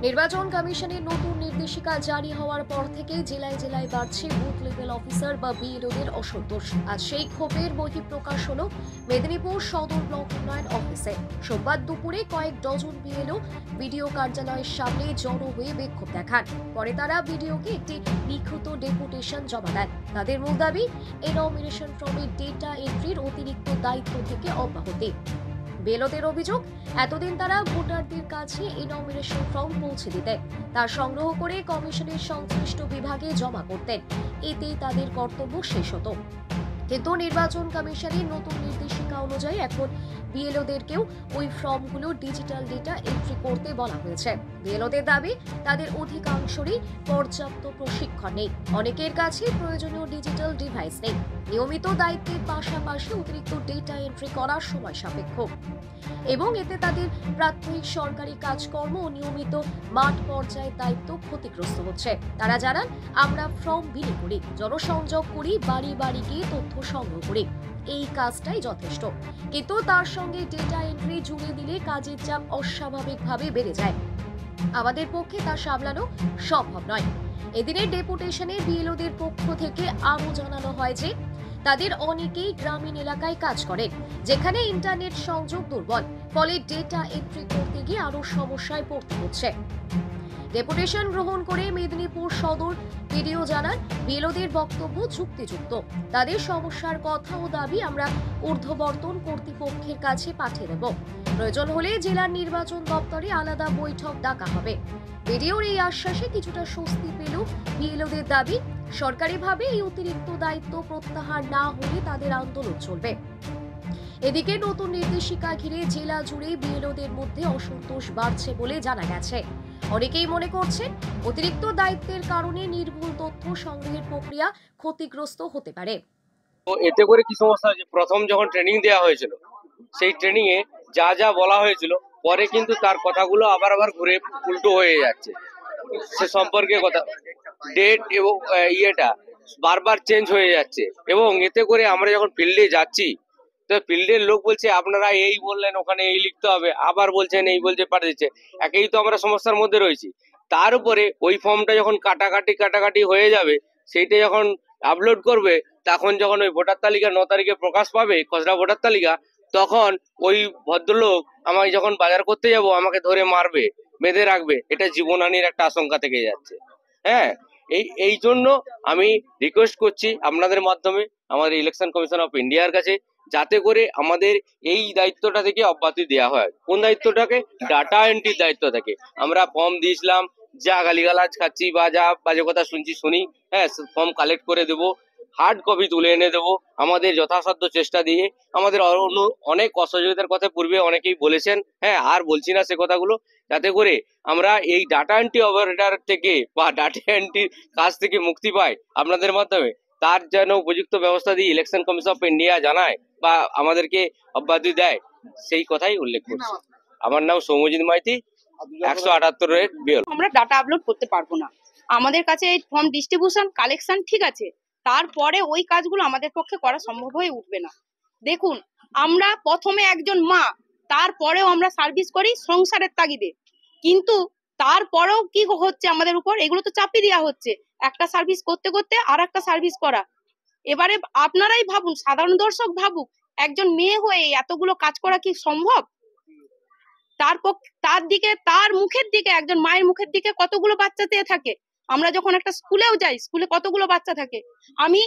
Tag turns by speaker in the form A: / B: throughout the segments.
A: নির্বাচন কমিশনের নতুন নির্দেশিকা জারি হওয়ার পর থেকে জেলায় জেলায় বাড়ছে বুথ লেভেল অফিসার বা বিএলওদের অসন্তোষ। আজ সেই ক্ষোভের বহিঃপ্রকাশ হলো মেদিনীপুর সদর ব্লক উন্নয়ন অফিসে। সোমবার দুপুরে কয়েক ডজন বিএলও বিডিও কার্যালয়ের সামনে জড়ো হয়ে বিক্ষোভ দেখান। পরে তারা বিডিওকে একটি লিখিত ডেপুটেশন জমা দেন। তাদের মূল দাবি এনমিনেশন ফর্মের ডেটা এন্ট্রির অতিরিক্ত দায়িত্ব থেকে অব্যাহতি। বিএলওদের অভিযোগ, এতদিন তারা ভোটারদের কাছে এনমিনেশন ফর্ম পৌঁছে দিতেন, তা সংগ্রহ করে কমিশনের সংশ্লিষ্ট বিভাগে জমা করতেন। এতেই তাদের কর্তব্য শেষ হতো। কিন্তু নির্বাচন কমিশনের নতুন নির্দেশিকা অনুযায়ী এখন বিএলওদেরকেও ওই ফর্মগুলো ডিজিটাল ডেটা এন্ট্রি করতে বলা হয়েছে। বিএলওদের দাবি, তাদের অধিকাংশেরই পর্যাপ্ত প্রশিক্ষণ নেই, অনেকের কাছে প্রয়োজনীয় ডিজিটাল ডিভাইস নেই। নিয়মিত দায়িত্বের পাশাপাশি অতিরিক্ত ডেটা এন্ট্রি করার সময় সাপেক্ষ এবং এতে তাদের প্রাথমিক সরকারি কাজকর্ম ও নিয়মিত মাঠ পর্যায়ের দায়িত্ব ক্ষতিগ্রস্ত হচ্ছে। তারা জানান, আমরা ফর্ম বিলি করি, জনসংযোগ করি, বাড়ি বাড়ি গিয়ে তথ্য সংগ্রহ করি, এই কাজটাই যথেষ্ট। কিন্তু তার সঙ্গে ডেটা এন্ট্রি জুড়ে দিলে কাজের চাপ অস্বাভাবিকভাবে বেড়ে যায়। আমাদের পক্ষে তা সামলানো সম্ভব নয়। এদিনের ডেপুটেশনে বিএলওদের পক্ষ থেকে আরও জানানো হয় যে তাদের অনেকেই গ্রামীণ এলাকায় কাজ করেন, যেখানে ইন্টারনেট সংযোগ দুর্বল, ফলে ডেটা এন্ট্রি করতে গিয়ে আরও সমস্যায় পড়তে হচ্ছে। ডেপুটেশন গ্রহণ করে মেদিনীপুর সদর বিডিও জানান, বিএলওদের বক্তব্য যুক্তিযুক্ত। তাদের সমস্যার কথা ও দাবি আমরা ঊর্ধ্ববর্তন কর্তৃপক্ষের কাছে পাঠিয়ে দেব। প্রয়োজন হলে জেলার নির্বাচন দপ্তরে আলাদা বৈঠক ডাকা হবে। বিডিওর এই আশ্বাসে কিছুটা স্বস্তি পেল বিএলওদের দাবি, সরকারিভাবে এই অতিরিক্ত দায়িত্ব প্রত্যাহার না হলে তাদের আন্দোলন চলবে। এদিকে নতুন নির্দেশিকা ঘিরে জেলা জুড়ে বিএলওদের মধ্যে অসন্তোষ বাড়ছে বলে জানা গেছে। অনেকেই মনে করছেন, অতিরিক্ত দায়িত্বের কারণে নির্ভুল তথ্য সংগ্রহের প্রক্রিয়া ক্ষতিগ্রস্ত হতে পারে।
B: তো এতে করে কি সমস্যা হয়েছে, প্রথম যখন ট্রেনিং দেওয়া হয়েছিল সেই ট্রেনিং এ যা যা বলা হয়েছিল, পরে কিন্তু তার কথাগুলো আবার ঘুরে উল্টো হয়ে যাচ্ছে। সে সম্পর্কে কথা, ডেট এবং ইয়েটা বারবার চেঞ্জ হয়ে যাচ্ছে। এবং এতে করে আমরা যখন ফিল্ডে যাচ্ছি, তো ফিল্ডের লোক বলছে আপনারা এই বললেন ওখানে এই লিখতে হবে, আবার বলছেন এই বলছে পাঠিয়ে দিচ্ছে। একেই তো আমরা সমস্যার মধ্যে রয়েছি। তার উপরে ওই ফর্মটা যখন কাটাকাটি হয়ে যাবে, সেইটা যখন আপলোড করবে, তখন যখন ওই ভোটার তালিকা 9 তারিখে প্রকাশ পাবে, খসড়া ভোটার তালিকা, তখন ওই ভদ্রলোক আমাকে যখন বাজার করতে যাব আমাকে ধরে মারবে, বেঁধে রাখবে। এটা জীবনহানির একটা আশঙ্কা থেকে যাচ্ছে। হ্যাঁ, এই জন্য আমি রিকোয়েস্ট করছি আপনাদের মাধ্যমে আমাদের ইলেকশন কমিশন অফ ইন্ডিয়ার কাছে, যাতে করে আমাদের এই দায়িত্বটা থেকে অব্যাহতি দেওয়া হয়। কোন দায়িত্বটাকে? ডাটা এন্ট্রির দায়িত্ব থাকে। আমরা ফর্ম দিয়েছিলাম, যা গালিগালাজ খাচ্ছি বা যা বাজে কথা শুনি, হ্যাঁ, ফর্ম কালেক্ট করে দেবো, হার্ড কপি তুলে এনে দেবো আমাদের যথাসাধ্য চেষ্টা দিয়ে। আমাদের অনেক অসহযোগিতার কথা পূর্বে অনেকেই বলেছেন, হ্যাঁ, আর বলছি না সে কথাগুলো, যাতে করে আমরা এই ডাটা এন্ট্রি অপারেটর থেকে বা ডাটা এন্ট্রির কাজ থেকে মুক্তি পাই আপনাদের মাধ্যমে। তার যেন উপযুক্ত ব্যবস্থা দিয়ে ইলেকশন কমিশন অফ ইন্ডিয়া জানায় বা আমাদেরকে অব্যাহতি দেয়, সেই কথাই উল্লেখ করছি। আমার নাম সৌম্যজিৎ মাইতি, 178 বিএল।
C: আমরা ডাটা আপলোড করতে পারবো না। আমাদের কাছে ফর্ম ডিস্ট্রিবিউশন কালেকশন ঠিক আছে, তারপরে ওই কাজগুলো আমাদের পক্ষে করা সম্ভব হয়ে উঠবে না। দেখুন, আমরা প্রথমে একজন মা, তারপরেও আমরা সার্ভিস করি সংসারের তাগিদে, কিন্তু তারপরেও কি হচ্ছে আমাদের উপর, এগুলো তো চাপিয়ে দেওয়া হচ্ছে। একটা সার্ভিস করতে করতে আর একটা সার্ভিস করা। এবারে আপনারাই ভাবুন, সাধারণ দর্শক ভাবুক, একজন মেয়ে হয়ে এতগুলো কাজ করা কি সম্ভব? তার মুখের দিকে, একজন মায়ের মুখের দিকে কতগুলো বাচ্চা চেয়ে থাকে। আমরা যখন একটা স্কুলেও যাই, স্কুলে কতগুলো বাচ্চা থাকে। আমি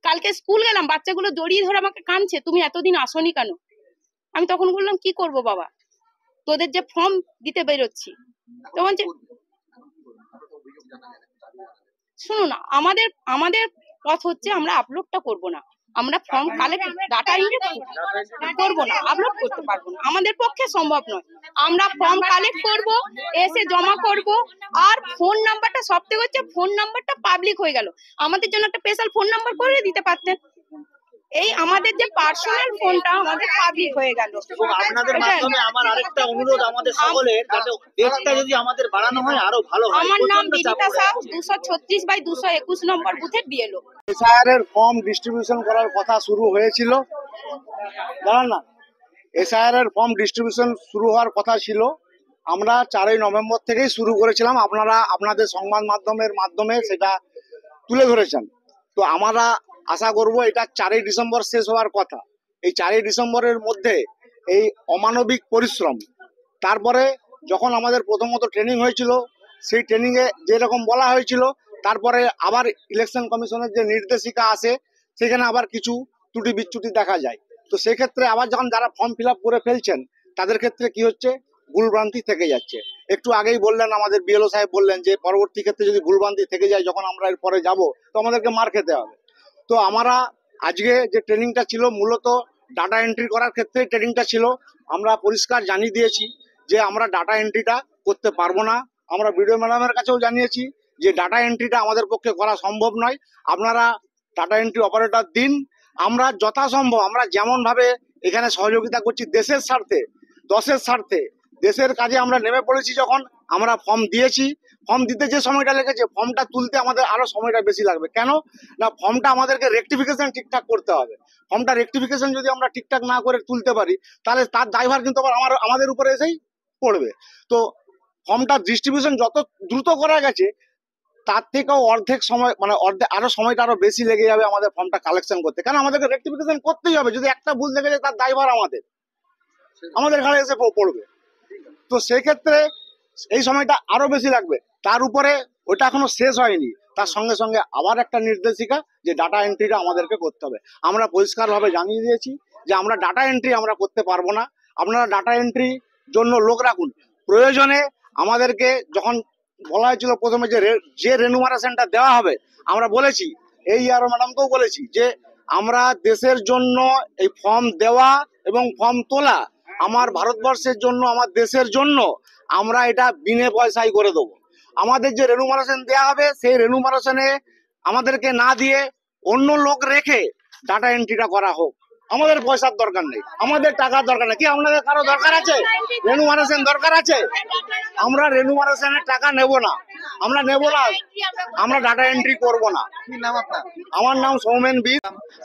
C: কালকে স্কুল গেলাম, বাচ্চাগুলো জড়িয়ে ধরে আমাকে কাঁদছে, তুমি এতদিন আসনি কেন? আমি তখন বললাম, কি করব বাবা, তোদের যে ফর্ম দিতে বেরোচ্ছি। তখন যে শুনুন, আমাদের পথ হচ্ছে আমরা আপলোডটা করব না, আমরা ফর্ম কালেক্ট ডাটা এন্ট্রি করব না, আপলোড করতে পারবো না, আমাদের পক্ষে সম্ভব নয়। আমরা ফর্ম কালেক্ট করব, এসে জমা করব। আর ফোন নাম্বারটা সবথেকে হচ্ছে, ফোন নাম্বারটা পাবলিক হয়ে গেল। আমাদের জন্য একটা স্পেশাল ফোন নাম্বার করে দিতে পারতেন। এই আমাদের যে পার্সোনাল ফোনটা আমাদের পাবলিক হয়ে গেল।
D: এবং আপনাদের মাধ্যমে আমার আরেকটা অনুরোধ আমাদের সকলের, যাতে ডেটটা যদি আমাদের বাড়ানো হয় আরো ভালো হয়।
C: আমার নাম বিদিতা সাউ, 236/221 নম্বর বুথের বিএলও।
D: এসআইআর এর ফর্ম ডিস্ট্রিবিউশন করার কথা শুরু হয়েছিল, জানেন না? এসআইআর এর ফর্ম ডিস্ট্রিবিউশন শুরু হওয়ার কথা ছিল,
E: আমরা 4ই নভেম্বর থেকেই শুরু করেছিলাম, আপনারা আপনাদের সংবাদ মাধ্যমের মাধ্যমে সেটা তুলে ধরেছেন। তো আমরা আশা করব এটা 4ই ডিসেম্বর শেষ হওয়ার কথা। এই 4ই ডিসেম্বরের মধ্যে এই অমানবিক পরিশ্রম, তারপরে যখন আমাদের প্রথমত ট্রেনিং হয়েছিল সেই ট্রেনিংয়ে যেরকম বলা হয়েছিল, তারপরে আবার ইলেকশন কমিশনের যে নির্দেশিকা আসে সেখানে আবার কিছু ত্রুটি বিচ্যুতি দেখা যায়। তো সেক্ষেত্রে আবার যখন যারা ফর্ম ফিল আপ করে ফেলছেন তাদের ক্ষেত্রে কি হচ্ছে, ভুলভ্রান্তি থেকে যাচ্ছে। একটু আগেই বললেন, আমাদের বিএলও সাহেব বললেন যে পরবর্তী ক্ষেত্রে যদি ভুলভ্রান্তি থেকে যায়, যখন আমরা এর পরে যাব তো আমাদেরকে মার খেতে হবে। তো আমরা আজকে যে ট্রেনিংটা ছিল মূলত ডাটা এন্ট্রি করার ক্ষেত্রে ট্রেনিংটা ছিল। আমরা পরিষ্কার জানিয়ে দিয়েছি যে আমরা ডাটা এন্ট্রিটা করতে পারবো না। আমরা বিডিও ম্যাডামের কাছেও জানিয়েছি যে ডাটা এন্ট্রিটা আমাদের পক্ষে করা সম্ভব নয়, আপনারা ডাটা এন্ট্রি অপারেটর দিন। আমরা যথাসম্ভব আমরা যেমন ভাবে এখানে সহযোগিতা করছি দেশের স্বার্থে, দশের স্বার্থে, দেশের কাজে আমরা নেমে পড়েছি। যখন আমরা ফর্ম দিয়েছি, ফর্ম দিতে যে সময়টা লেগেছে, ফর্মটা তুলতে আমাদের আরো সময়টা বেশি লাগবে। কেন না, ফর্মটা আমাদেরকে রেকটিফিকেশন ঠিকঠাক করতে হবে। ফর্মটা রেকটিফিকেশন যদি আমরা ঠিকঠাক না করে তুলতে পারি, তাহলে তার দায়ভার কিন্তু আবার আমাদের উপরে এসেই পড়বে। তো ফর্মটা ডিস্ট্রিবিউশন যত দ্রুত করা গেছে তার থেকেও অর্ধেক সময়, মানে অর্ধেক আরো সময়টা আরো বেশি লেগে যাবে আমাদের ফর্মটা কালেকশন করতে। কারণ আমাদেরকে রেকটিফিকেশন করতেই হবে, যদি একটা ভুল দেখে যায় তার দায়ভার আমাদের ঘাড়ে এসে পড়বে। তো সেক্ষেত্রে এই সময়টা আরো বেশি লাগবে। তার উপরে ওটা এখনো শেষ হয়নি, তার সঙ্গে সঙ্গে আবার একটা নির্দেশিকা যে ডাটা এন্ট্রিটা আমাদেরকে করতে হবে। আমরা পরিষ্কারভাবে জানিয়ে দিয়েছি যে আমরা ডাটা এন্ট্রি আমরা করতে পারবো না, আপনারা ডাটা এন্ট্রি জন্য লোক রাখুন। প্রয়োজনে আমাদেরকে যখন বলা হয়েছিল প্রথমে যে রেনুমারেশনটা দেওয়া হবে, আমরা বলেছি, এই আরো ম্যাডামকেও বলেছি যে আমরা দেশের জন্য এই ফর্ম দেওয়া এবং ফর্ম তোলা, আমার ভারতবর্ষের জন্য, আমার দেশের জন্য আমরা এটা বিনে পয়সায় করে দেবো। আমাদের যে রেনুমারেশন দেওয়া হবে সেই রেনুমারেশনে আমাদেরকে না দিয়ে অন্য লোক রেখে ডাটা এন্ট্রিটা করা হোক। আমাদের পয়সার দরকার নেই, আমাদের টাকার দরকার নেই। কি আপনাদের কারো দরকার আছে? রেনুমারেশন দরকার আছে? আমরা রেনুমারেশনের টাকা নেব না, আমরা নেব না, আমরা ডাটা এন্ট্রি করব না।
D: কি নাম আপনার?
E: আমার নাম সৌমেন বি।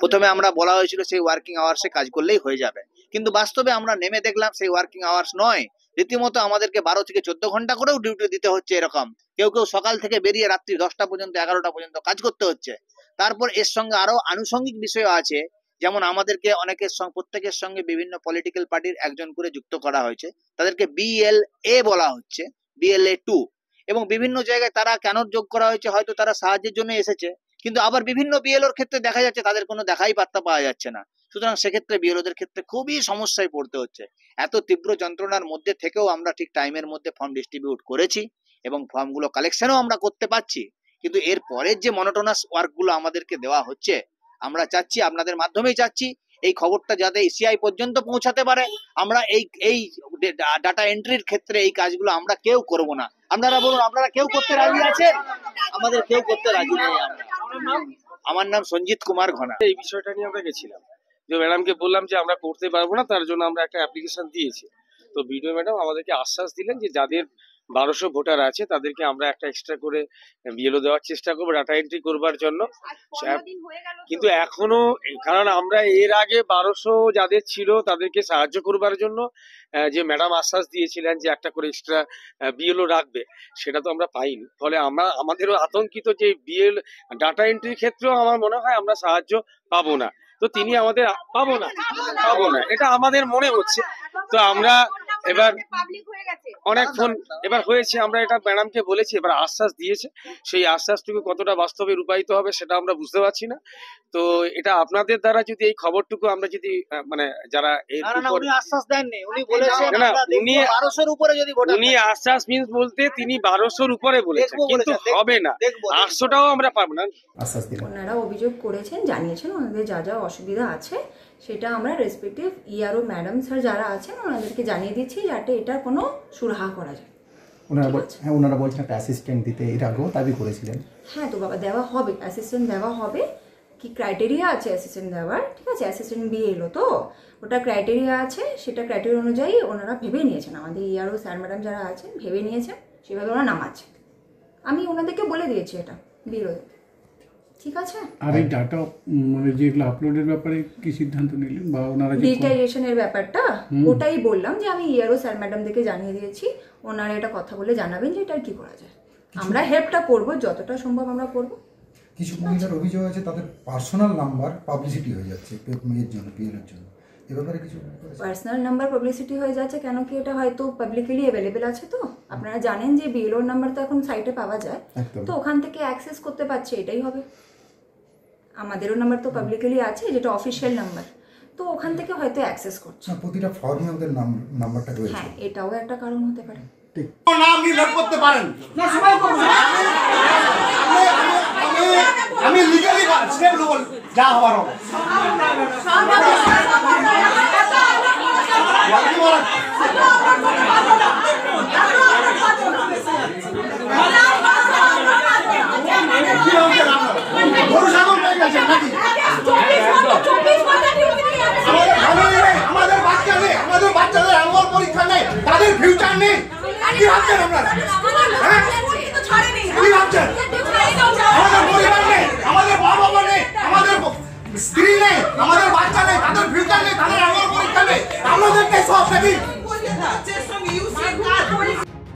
D: প্রথমে আমরা বলা হয়েছিল সেই ওয়ার্কিং আওয়ার্সে কাজ করলেই হয়ে যাবে, কিন্তু বাস্তবে আমরা নেমে দেখলাম সেই ওয়ার্কিং আওয়ার্স নয়, রীতিমতো আমাদেরকে 12 থেকে 14 ঘন্টা করেও ডিউটি দিতে হচ্ছে। এরকম কেউ কেউ সকাল থেকে বেরিয়ে রাত্রি 10টা পর্যন্ত, 11টা পর্যন্ত কাজ করতে হচ্ছে। তারপর এর সঙ্গে আরো আনুষঙ্গিক বিষয় আছে, যেমন আমাদেরকে অনেকের সঙ্গে, প্রত্যেকের সঙ্গে বিভিন্ন পলিটিক্যাল পার্টির একজন করে যুক্ত করা হয়েছে, তাদেরকে BLA বলা হচ্ছে, BLA 2, এবং বিভিন্ন জায়গায় তারা কেন যোগ করা হয়েছে, হয়তো তারা সাহায্যের জন্য এসেছে, কিন্তু আবার বিভিন্ন বিএলওর ক্ষেত্রে দেখা যাচ্ছে তাদের কোনো দেখাই পাত্তা পাওয়া যাচ্ছে না। সুতরাং সেক্ষেত্রে বিএলওদের ক্ষেত্রে খুবই সমস্যায় পড়তে হচ্ছে। এত তীব্র যন্ত্রণার মধ্যে থেকেও আমরা ঠিক টাইমের মধ্যে ফর্ম ডিস্ট্রিবিউট করেছি এবং ফর্মগুলো কালেকশনও আমরা করতে পারছি, কিন্তু এর পরের যে মনোটোনাস ওয়ার্কগুলো আমাদেরকে দেওয়া হচ্ছে, আমরা চাচ্ছি, আপনাদের মাধ্যমেই চাচ্ছি, এই খবরটা যাতে ECI পর্যন্ত পৌঁছাতে পারে। আমরা এই ডাটা এন্ট্রির ক্ষেত্রে এই কাজগুলো আমরা কেউ করব না। আপনারা বলুন, আপনারা কেউ করতে রাজি আছেন? আমাদের কেউ করতে রাজি নেই। আমার নাম সঞ্জিত কুমার ঘনা।
B: এই বিষয়টা নিয়ে আমরা গেছিলাম, যে ম্যাডামকে বললাম যে আমরা করতে পারবো না, তার জন্য আমরা একটা অ্যাপ্লিকেশন দিয়েছি। তো বিডিও ম্যাডাম আমাদেরকে আশ্বাস দিলেন যে যাদের 1200 ভোটার আছে তাদেরকে আমরা একটা এক্সট্রা করে বিএলও দেওয়ার চেষ্টা করবো ডাটা এন্ট্রি করবার জন্য। কিন্তু এখনো, কারণ আমরা এর আগে 1200 যাদের ছিল তাদেরকে সাহায্য করবার জন্য যে ম্যাডাম আশ্বাস দিয়েছিলেন যে একটা করে এক্সট্রা বিএলও রাখবে, সেটা তো আমরা পাইনি। ফলে আমাদেরও আতঙ্কিত যে বিএল ডাটা এন্ট্রির ক্ষেত্রেও আমার মনে হয় আমরা সাহায্য পাবো না। তো তিনি আমাদের পাবো না, এটা আমাদের মনে হচ্ছে। তো আমরা এবার অনেক ফোন এবার হয়েছে, আমরা এটা ম্যাডামকে বলেছি, এবার আশ্বাস দিয়েছে, সেই আশ্বাসটুকু কতটা বাস্তবে রূপায়িত হবে সেটা আমরা বুঝতে পারছি না। তো এটা আপনাদের দ্বারা যদি এই খবরটুকু আমরা যদি মানে যারা
D: উনি আশ্বাস দেননি, উনি বলেছেন
B: না,
D: উনি 1200-র উপরে যদি ভোটার,
B: উনি আশ্বাস মিন্স বলতে তিনি 1200-র উপরে বলেছেন, কিন্তু হবে না, 800টাও আমরা পাবো না।
F: আশ্বাস দিলেন। ওনারা অভিযোগ করেছেন, জানিয়েছেন ওনাদের যা যা অসুবিধা আছে সেটা আমরা রেসপেক্টিভ ইআরও ম্যাডাম স্যার যারা আছেন ওনাদেরকে জানিয়ে দিচ্ছি, যাতে এটা কোনো সুরাহা করা যায়।
G: ওনারা বলছেন একটা অ্যাসিস্ট্যান্ট দিতে এর আগেও দাবি করেছিলেন।
F: হ্যাঁ, তো বাবা দেওয়া হবে, অ্যাসিস্ট্যান্ট দেওয়া হবে। কি ক্রাইটেরিয়া আছে অ্যাসিস্ট্যান্ট দেওয়ার, ঠিক আছে, অ্যাসিস্ট্যান্ট বিএলও তো ওটা ক্রাইটেরিয়া আছে, সেটা ক্রাইটেরিয়া অনুযায়ী ওনারা ভেবে নিয়েছেন, আমাদের ইআরও স্যার ম্যাডাম যারা আছেন ভেবে নিয়েছেন, সেভাবে ওরা নামাচ্ছে। আমি ওনাদেরকে বলে দিয়েছি এটা বিএলওদের। ঠিক আছে।
H: আর এই ডাটা মানে যেগুলো আপলোডের ব্যাপারে কি সিদ্ধান্ত নিলেন বা ওনারা যে
F: ডিজিটাইজেশনের ব্যাপারটা ওটাই বললাম যে আমি ইয়ারও স্যার ম্যাডামদেরকে জানিয়ে দিয়েছি, ওনারা এটা কথা বলে জানাবেন যে এটা কি করা যায়। আমরা হেল্পটা করব, যতটা সম্ভব আমরা করব।
I: কিছু মহিলার অভিযোগ আছে তাদের পার্সোনাল নাম্বার পাবলিসিটি হয়ে যাচ্ছে মেয়ের জন্য, বিয়ের জন্য, এ ব্যাপারে কিছু
F: পার্সোনাল নাম্বার পাবলিসিটি হয়ে যাচ্ছে কেন কি এটা হয়তো পাবলিকলি অ্যাভেলেবেল আছে। তো আপনারা জানেন যে বিএলওর নাম্বার তো এখন সাইটে পাওয়া যায়, তো ওখান থেকে অ্যাক্সেস করতে পারছে, এটাই হবে। আমাদেরও নাম্বার তো পাবলিকলি আছে, যেটা অফিসিয়াল নাম্বার, তো ওখান থেকে হয়তো অ্যাক্সেস করছে।
I: প্রতিটা ফর্মে ওদের নাম্বারটা রয়েছে।
F: হ্যাঁ, এটাও একটা কারণ হতে পারে।
E: নাম রিলেট করতে পারেন না, সবাই করবে। আমি লিগালি স্টেপ নেব, যা হওয়ার হবে। আমাদের বাচ্চাদের আঙ্গল পরীক্ষা নেই, তাদের ফিউচার নেই। কি ভাবছেন আপনারা? কি ভাবছেন? আমাদের পরিবার নেই, আমাদের বাবা নেই, আমাদের স্ত্রী নেই, আমাদের বাচ্চা নেই, তাদের ফিউচার নেই, তাদের আঙ্গল পরীক্ষা নেই। আপনাদেরকে সব নাকি